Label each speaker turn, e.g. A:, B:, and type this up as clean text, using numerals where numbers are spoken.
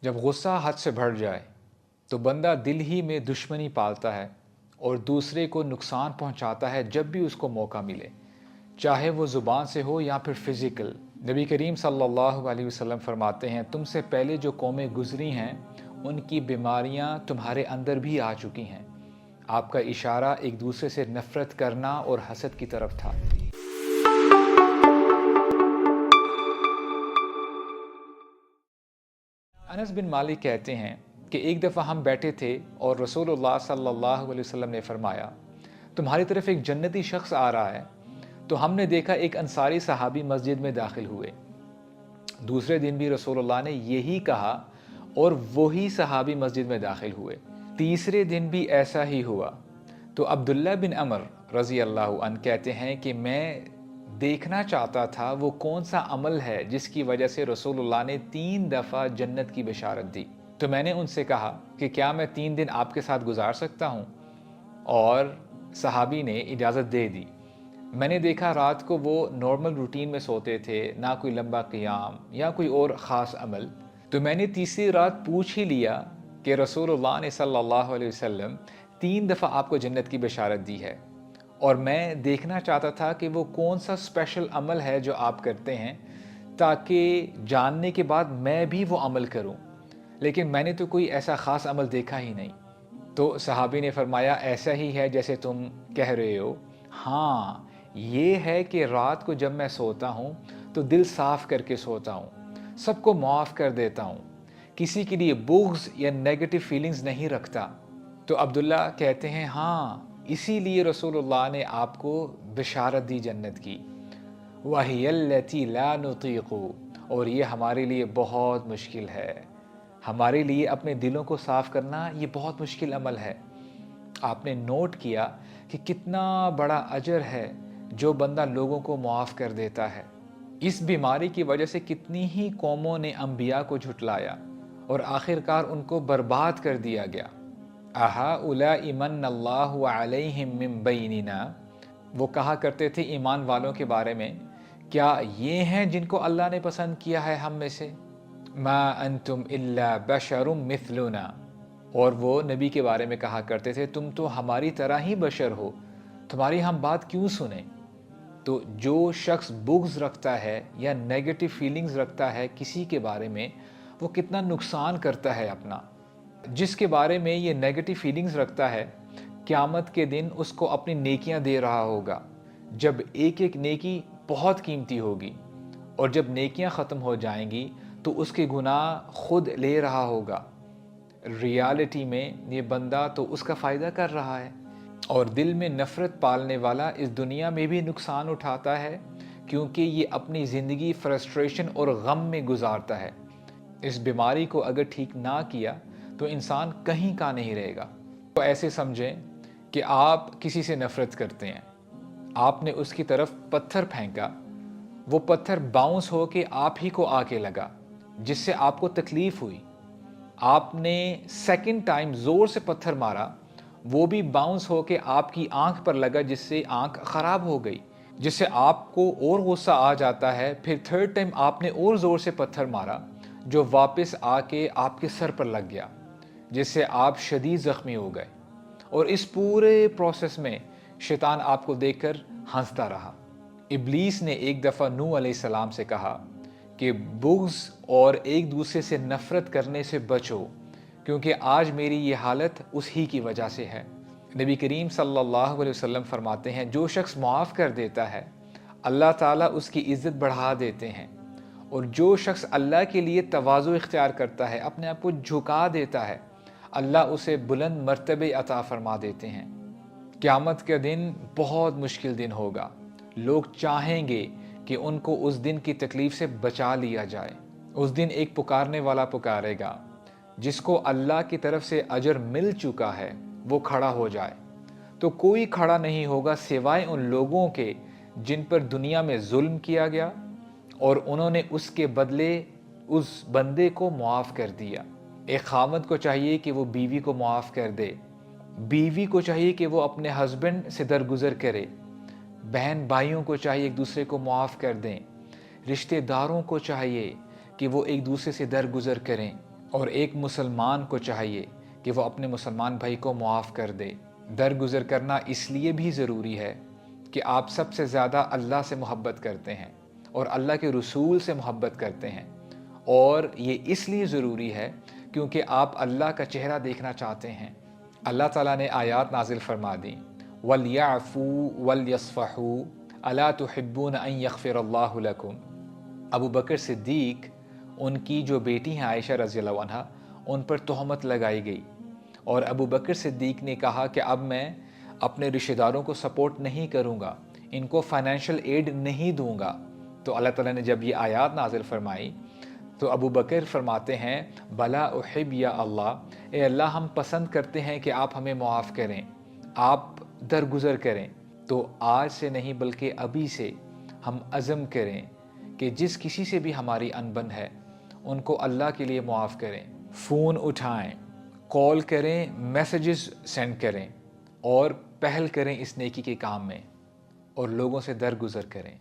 A: जब गुस्सा हद से बढ़ जाए तो बंदा दिल ही में दुश्मनी पालता है और दूसरे को नुकसान पहुंचाता है जब भी उसको मौका मिले, चाहे वो ज़ुबान से हो या फिर फ़िज़िकल। नबी करीम सल्लल्लाहु अलैहि वसल्लम फरमाते हैं, तुमसे पहले जो कौमें गुजरी हैं उनकी बीमारियां तुम्हारे अंदर भी आ चुकी हैं। आपका इशारा एक दूसरे से नफ़रत करना और हसद की तरफ था। अनस बिन मालिक कहते हैं कि एक दफ़ा हम बैठे थे और रसूलुल्लाह सल्लल्लाहु अलैहि वसल्लम ने फरमाया, तुम्हारी तरफ एक जन्नती शख्स आ रहा है। तो हमने देखा एक अंसारी सहाबी मस्जिद में दाखिल हुए। दूसरे दिन भी रसूलुल्लाह ने यही कहा और वही सहाबी मस्जिद में दाखिल हुए। तीसरे दिन भी ऐसा ही हुआ। तो अब्दुल्ला बिन अमर रज़ी अल्लाह अन्हु कहते हैं कि मैं देखना चाहता था वो कौन सा अमल है जिसकी वजह से रसूलुल्लाह ने 3 दफ़ा जन्नत की बशारत दी। तो मैंने उनसे कहा कि क्या मैं 3 दिन आपके साथ गुजार सकता हूँ? और सहाबी ने इजाज़त दे दी। मैंने देखा रात को वो नॉर्मल रूटीन में सोते थे, ना कोई लंबा क़ियाम या कोई और ख़ास अमल। तो मैंने तीसरी रात पूछ ही लिया कि रसूलुल्लाह ने सल्लल्लाहु अलैहि वसल्लम 3 दफ़ा आपको जन्नत की बशारत दी है और मैं देखना चाहता था कि वो कौन सा स्पेशल अमल है जो आप करते हैं, ताकि जानने के बाद मैं भी वो अमल करूं। लेकिन मैंने तो कोई ऐसा ख़ास अमल देखा ही नहीं। तो सहाबी ने फरमाया, ऐसा ही है जैसे तुम कह रहे हो। हाँ, ये है कि रात को जब मैं सोता हूँ तो दिल साफ़ करके सोता हूँ, सबको माफ़ कर देता हूँ, किसी के लिए बुग़्ज़ या नेगेटिव फीलिंग्स नहीं रखता। तो अब्दुल्ला कहते हैं, हाँ, इसीलिए रसूलुल्लाह ने आपको बिशारत दी जन्नत की। वहियल्लती ला नुतीक़ु, और ये हमारे लिए बहुत मुश्किल है। हमारे लिए अपने दिलों को साफ़ करना ये बहुत मुश्किल अमल है। आपने नोट किया कि कितना बड़ा अजर है जो बंदा लोगों को मुआफ़ कर देता है। इस बीमारी की वजह से कितनी ही कौमों ने अंबिया को झुटलाया और आखिरकार उनको बर्बाद कर दिया गया। अहाउलाई मन्नल्लाहु अलैहिम मिन बैनिना, वो कहा करते थे ईमान वालों के बारे में, क्या ये हैं जिनको अल्लाह ने पसंद किया है हम में से? मा अंतुम इल्ला बशरुम मिथलुना, और वो नबी के बारे में कहा करते थे, तुम तो हमारी तरह ही बशर हो, तुम्हारी हम बात क्यों सुने? तो जो शख्स बुग़्ज़ रखता है या नेगेटिव फीलिंग्स रखता है किसी के बारे में, वो कितना नुकसान करता है अपना। जिसके बारे में ये नेगेटिव फीलिंग्स रखता है, क़यामत के दिन उसको अपनी नेकियां दे रहा होगा, जब एक एक नेकी बहुत कीमती होगी, और जब नेकियां ख़त्म हो जाएंगी तो उसके गुनाह खुद ले रहा होगा। रियलिटी में ये बंदा तो उसका फ़ायदा कर रहा है, और दिल में नफ़रत पालने वाला इस दुनिया में भी नुकसान उठाता है, क्योंकि ये अपनी ज़िंदगी फ्रस्ट्रेशन और गम में गुजारता है। इस बीमारी को अगर ठीक ना किया तो इंसान कहीं का नहीं रहेगा। तो ऐसे समझें कि आप किसी से नफ़रत करते हैं, आपने उसकी तरफ पत्थर फेंका, वो पत्थर बाउंस हो के आप ही को आके लगा, जिससे आपको तकलीफ़ हुई। आपने सेकंड टाइम ज़ोर से पत्थर मारा, वो भी बाउंस हो के आपकी आँख पर लगा, जिससे आँख ख़राब हो गई, जिससे आपको और गुस्सा आ जाता है। फिर थर्ड टाइम आपने और ज़ोर से पत्थर मारा, जो वापस आके आपके सर पर लग गया, जिससे आप शदीद ज़ख्मी हो गए। और इस पूरे प्रोसेस में शैतान आपको देखकर हंसता रहा। इब्लीस ने एक दफ़ा नूह अलैहिस्सलाम से कहा कि बुग़्ज़ और एक दूसरे से नफ़रत करने से बचो, क्योंकि आज मेरी ये हालत उसी की वजह से है। नबी करीम सल्लल्लाहु अलैहि वसल्लम फरमाते हैं, जो शख्स मुआफ़ कर देता है अल्लाह ताला उसकी इज़्ज़त बढ़ा देते हैं, और जो शख्स अल्लाह के लिए तवाज़ु इख्तियार करता है, अपने आप को झुका देता है, अल्लाह उसे बुलंद मर्तबे अता फरमा देते हैं। क़यामत का दिन बहुत मुश्किल दिन होगा। लोग चाहेंगे कि उनको उस दिन की तकलीफ़ से बचा लिया जाए। उस दिन एक पुकारने वाला पुकारेगा, जिसको अल्लाह की तरफ से अजर मिल चुका है, वो खड़ा हो जाए। तो कोई खड़ा नहीं होगा सिवाय उन लोगों के जिन पर दुनिया में जुल्म किया गया और उन्होंने उसके बदले उस बंदे को मुआफ़ कर दिया। एक खामद को चाहिए कि वो बीवी को मुआफ़ कर दे, बीवी को चाहिए कि वो अपने हस्बैंड से दरगुजर करे, बहन भाइयों को चाहिए एक दूसरे को मुआफ़ कर दें, रिश्तेदारों को चाहिए कि वो एक दूसरे से दरगुजर करें, اور ایک مسلمان کو چاہیے کہ وہ اپنے مسلمان بھائی کو معاف کر دے۔ درگزر کرنا اس لیے بھی ضروری ہے کہ آپ سب سے زیادہ اللہ سے محبت کرتے ہیں اور اللہ کے رسول سے محبت کرتے ہیں، اور یہ اس لیے ضروری ہے کیونکہ آپ اللہ کا چہرہ دیکھنا چاہتے ہیں۔ اللہ تعالیٰ نے آیات نازل فرما دیں، وَلْيَعْفُوا وَلْيَصْفَحُوا أَلَا تُحِبُّونَ أَن يَغْفِرَ اللَّهُ لَكُمْ۔ ابو بکر صدیق، ان کی جو بیٹی ہیں عائشہ رضی اللہ عنہ، ان پر تہمت لگائی گئی، اور ابو بکر صدیق نے کہا کہ اب میں اپنے رشتہ داروں کو سپورٹ نہیں کروں گا، ان کو فائنینشیل ایڈ نہیں دوں گا۔ تو اللہ تعالیٰ نے جب یہ آیات نازل فرمائی تو ابو بکر فرماتے ہیں، بلا احب یا اللہ، اے اللہ ہم پسند کرتے ہیں کہ آپ ہمیں معاف کریں، آپ درگزر کریں۔ تو آج سے نہیں بلکہ ابھی سے ہم عزم کریں کہ جس کسی سے بھی ہماری انبن ہے ان کو اللہ کے لیے معاف کریں، فون اٹھائیں، کال کریں، میسیجز سینڈ کریں، اور پہل کریں اس نیکی کے کام میں، اور لوگوں سے درگزر کریں۔